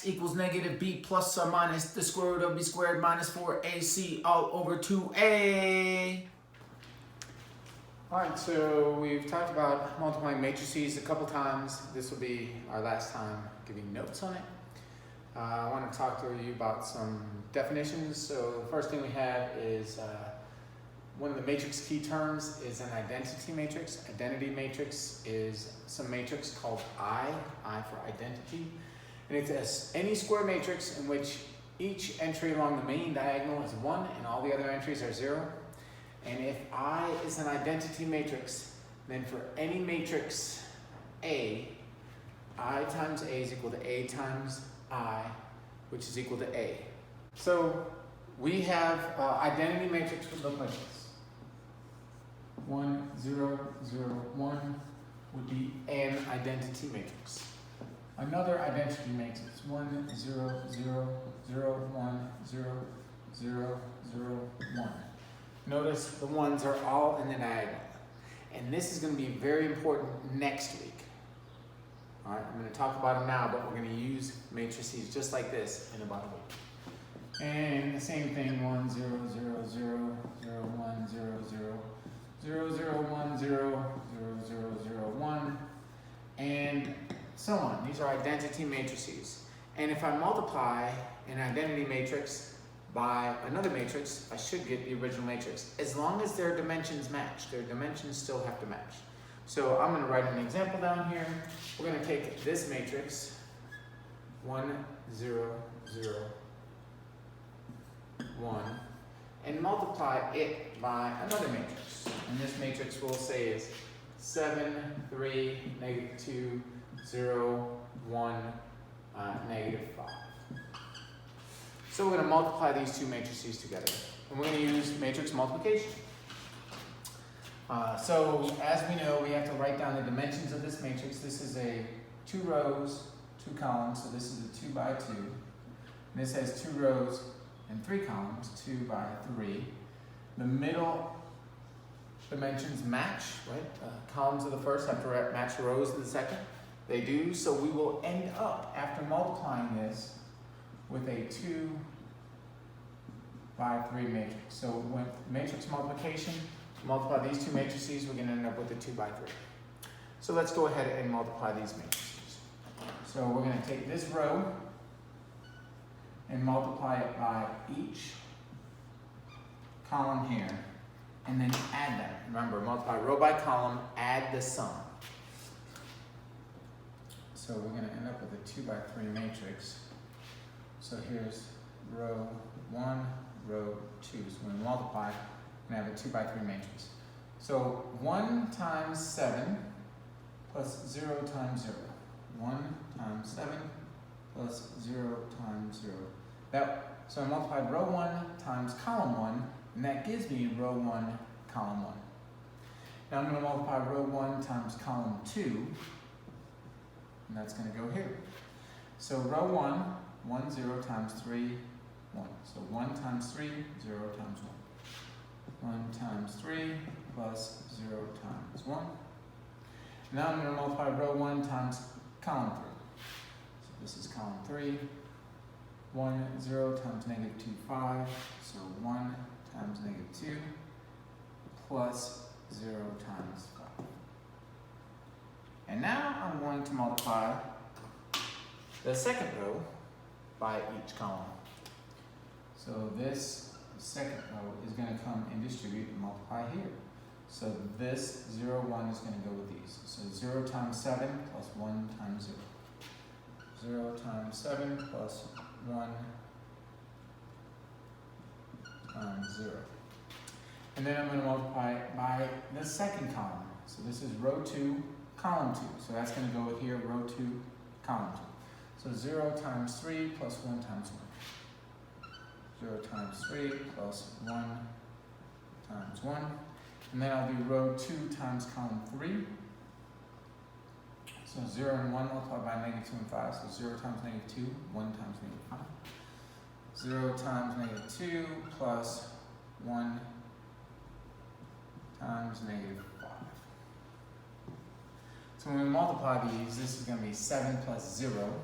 x equals negative b plus or minus the square root of b squared minus 4ac all over 2a. Alright, so we've talked about multiplying matrices a couple times. This will be our last time giving notes on it. I want to talk to you about some definitions. So the first thing we have is one of the matrix key terms is an identity matrix. Identity matrix is some matrix called I for identity. And it's any square matrix in which each entry along the main diagonal is 1 and all the other entries are 0. And if I is an identity matrix, then for any matrix A, I times A is equal to A times I, which is equal to A. So we have identity matrix would look like this. 1, 0, 0, 1 would be an identity matrix. Another identity matrix, 1, 0, 0, 0, 1, 0, 0, 0, 1. Notice the ones are all in the diagonal. And this is going to be very important next week. All right, I'm going to talk about them now, but we're going to use matrices just like this in about a week. And the same thing, 1, 0, 0, 0, 0, 1, 0, 0, 0, 0, 1, 0, 0, 0, 0, 1, and so on. These are identity matrices. And if I multiply an identity matrix by another matrix, I should get the original matrix, as long as their dimensions match. Their dimensions still have to match. So I'm going to write an example down here. We're going to take this matrix, 1, 0, 0, 1, and multiply it by another matrix. And this matrix we'll say is 7, 3, negative 2, 0, 1, negative 5. So we're going to multiply these two matrices together. And we're going to use matrix multiplication. So as we know, we have to write down the dimensions of this matrix. This is a 2 rows, 2 columns, so this is a 2 by 2. And this has 2 rows and 3 columns, 2 by 3. The middle dimensions match, right? Columns of the first have to match the rows of the second. They do, so we will end up, after multiplying this, with a 2 by 3 matrix. So when matrix multiplication, multiply these two matrices, we're going to end up with a 2 by 3. So let's go ahead and multiply these matrices. So we're going to take this row and multiply it by each column here, and then add them. Remember, multiply row by column, add the sum. So we're going to end up with a 2 by 3 matrix. So here's row 1, row 2. So when we multiply, we're going to have a 2 by 3 matrix. So 1 times 7 plus 0 times 0. 1 times 7 plus 0 times 0. So I multiplied row 1 times column 1, and that gives me row 1, column 1. Now I'm going to multiply row 1 times column 2, and that's going to go here. So row 1, 1, 0 times 3, 1. So 1 times 3, 0 times 1. 1 times 3 plus 0 times 1. Now I'm going to multiply row 1 times column 3. So this is column 3. 1, 0 times negative 2, 5. So 1 times negative 2 plus 0 times 5. And now I'm going to multiply the second row by each column. So this second row is going to come and distribute and multiply here. So this 0, 1 is going to go with these. So 0 times 7 plus 1 times 0. 0 times 7 plus 1 times 0. And then I'm going to multiply it by the second column. So this is row 2, column 2. So that's going to go with here, row 2, column 2. So 0 times 3 plus 1 times 1. 0 times 3 plus 1 times 1. And then I'll do row 2 times column 3. So 0 and 1 multiplied by negative 2 and 5. So 0 times negative 2, 1 times negative 5. 0 times negative 2 plus 1 times negative 5. So when we multiply these, this is going to be 7 plus 0.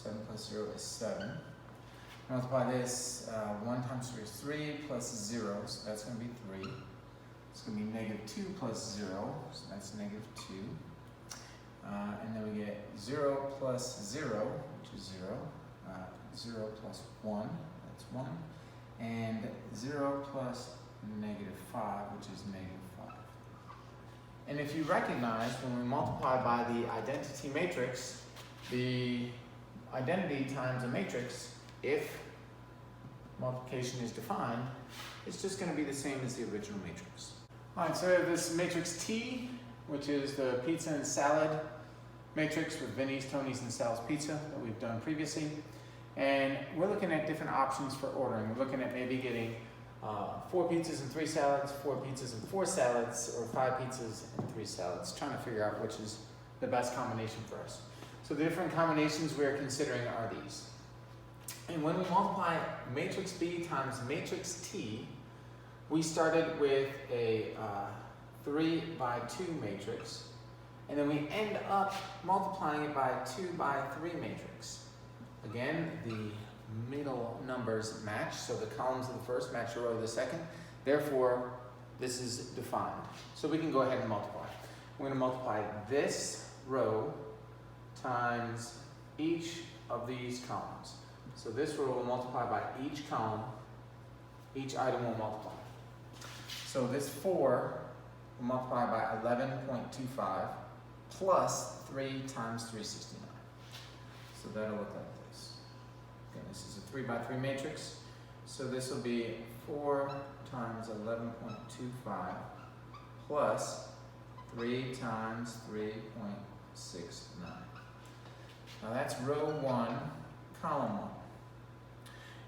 7 plus 0 is 7. Multiply this, 1 times 3 is 3 plus 0, so that's going to be 3. It's going to be negative 2 plus 0, so that's negative 2. And then we get 0 plus 0, which is 0. 0 plus 1, that's 1. And 0 plus negative 5, which is negative 5. And if you recognize, when we multiply by the identity matrix, the identity times a matrix, if multiplication is defined, it's just going to be the same as the original matrix. All right, so we have this matrix T, which is the pizza and salad matrix with Vinny's, Tony's, and Sal's Pizza that we've done previously. And we're looking at different options for ordering. We're looking at maybe getting 4 pizzas and 3 salads, 4 pizzas and 4 salads, or 5 pizzas and 3 salads, trying to figure out which is the best combination for us. So the different combinations we're considering are these. And when we multiply matrix B times matrix T, we started with a 3 by 2 matrix, and then we end up multiplying it by 2 by 3 matrix. Again, the middle numbers match, so the columns of the first match the row of the second. Therefore, this is defined. So we can go ahead and multiply. We're going to multiply this row times each of these columns. So this row will multiply by each column. Each item will multiply. So this 4 will multiply by 11.25 plus 3 times 369. So that'll look like this. Again, this is a 3 by 3 matrix. So this will be 4 times 11.25 plus 3 times 3.69. Now that's row 1, column 1.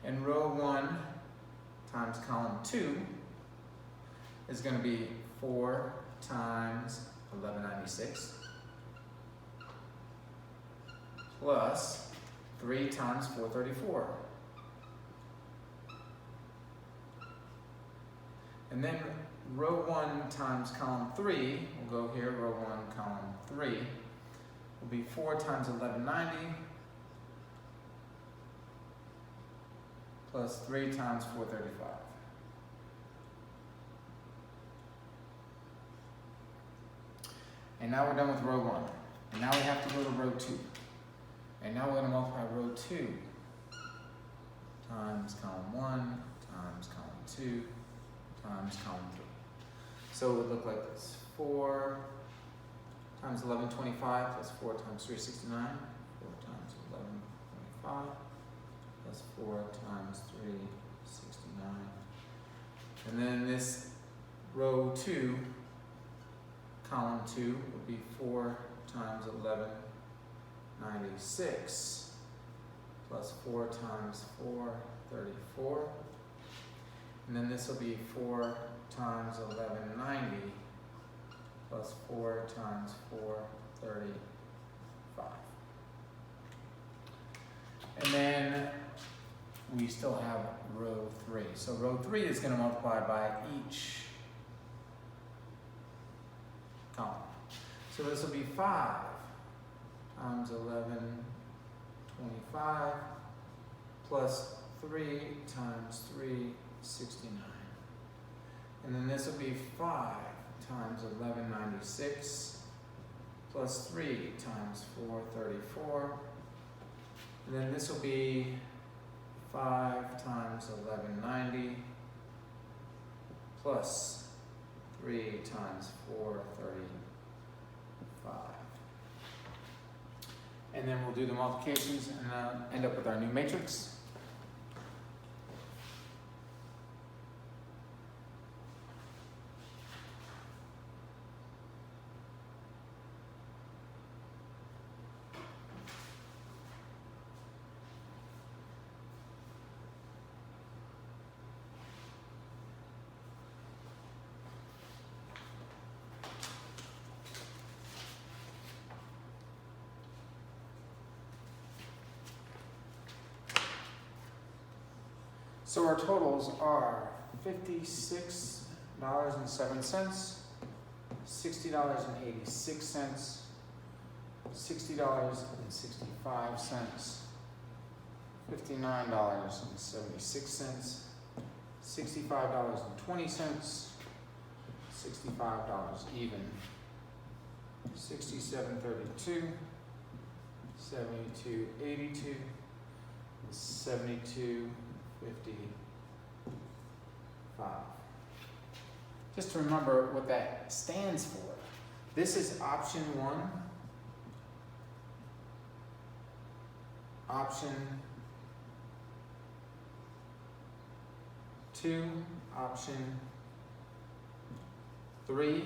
And row 1 times column 2 is going to be 4 times 1196 plus 3 times 434. And then row 1 times column 3, we'll go here, row 1, column 3, will be 4 times 1190 plus 3 times 435. And now we're done with row 1. And now we have to go to row 2. And now we're going to multiply row 2 times column 1 times column 2 times column 3. So it would look like this. 4 times 1125 plus 4 times 369. 4 times 1125 plus 4 times 369. And then this row 2, column 2, would be 4 times 1196 plus 4 times 434. And then this will be 4 times 1190 plus 4 times 435. And then we still have row 3. So row 3 is going to multiply by each column. So this will be 5 times 1125 plus 3 times 369. And then this will be 5 times 1196 plus 3 times 434. And then this will be 5 times 1190 plus 3 times 435. And then we'll do the multiplications and end up with our new matrix. So our totals are $56.07, $60.86, $60.65, $59.76, $65.20, $65 even, $67.32, $72.82, $72.55. Just to remember what that stands for. This is option 1, option 2, option 3,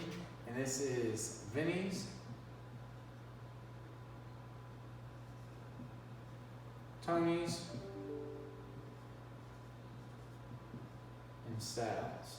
and this is Vinnie's, Tony's, and Sal's.